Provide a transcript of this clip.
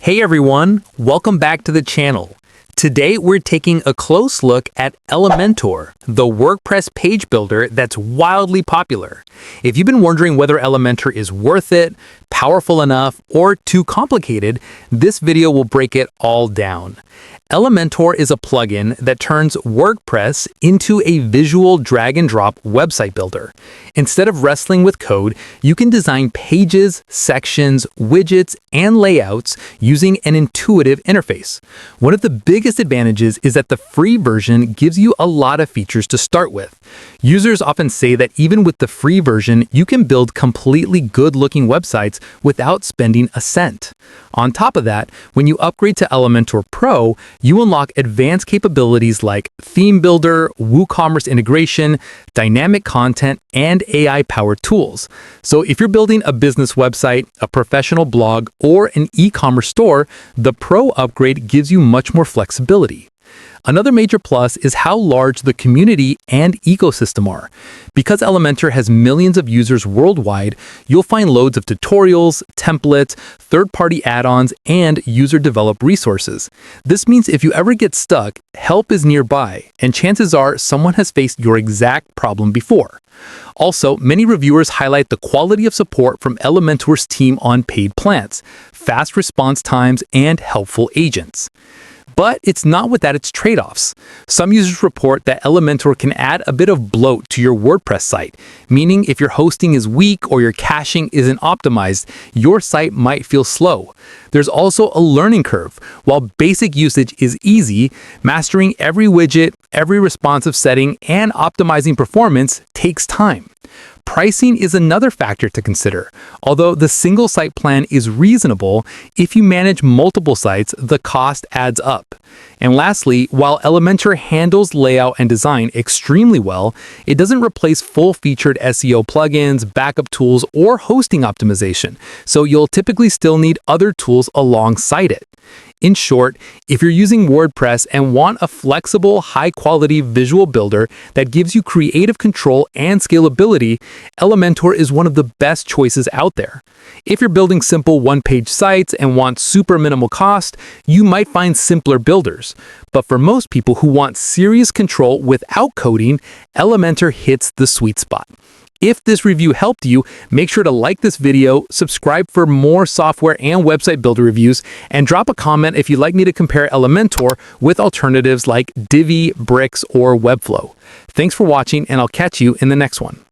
Hey everyone, welcome back to the channel. Today we're taking a close look at Elementor, the WordPress page builder that's wildly popular. If you've been wondering whether Elementor is worth it, powerful enough, or too complicated, this video will break it all down. Elementor is a plugin that turns WordPress into a visual drag-and-drop website builder. Instead of wrestling with code, you can design pages, sections, widgets, and layouts using an intuitive interface. One of the biggest advantages is that the free version gives you a lot of features to start with. Users often say that even with the free version, you can build completely good-looking websites without spending a cent. On top of that, when you upgrade to Elementor Pro, you unlock advanced capabilities like theme builder, WooCommerce integration, dynamic content, and AI-powered tools. So if you're building a business website, a professional blog, or an e-commerce store, the Pro upgrade gives you much more flexibility. Another major plus is how large the community and ecosystem are. Because Elementor has millions of users worldwide, you'll find loads of tutorials, templates, third-party add-ons, and user-developed resources. This means if you ever get stuck, help is nearby, and chances are someone has faced your exact problem before. Also, many reviewers highlight the quality of support from Elementor's team on paid plans, fast response times, and helpful agents. But it's not without its trade-offs. Some users report that Elementor can add a bit of bloat to your WordPress site, meaning if your hosting is weak or your caching isn't optimized, your site might feel slow. There's also a learning curve. While basic usage is easy, mastering every widget, every responsive setting, and optimizing performance takes time. Pricing is another factor to consider. Although the single site plan is reasonable, if you manage multiple sites, the cost adds up. And lastly, while Elementor handles layout and design extremely well, it doesn't replace full-featured SEO plugins, backup tools, or hosting optimization, so you'll typically still need other tools alongside it. In short, if you're using WordPress and want a flexible, high-quality visual builder that gives you creative control and scalability, Elementor is one of the best choices out there. If you're building simple one-page sites and want super minimal cost, you might find simpler builders. But for most people who want serious control without coding, Elementor hits the sweet spot. If this review helped you, make sure to like this video, subscribe for more software and website builder reviews, and drop a comment if you'd like me to compare Elementor with alternatives like Divi, Bricks, or Webflow. Thanks for watching, and I'll catch you in the next one.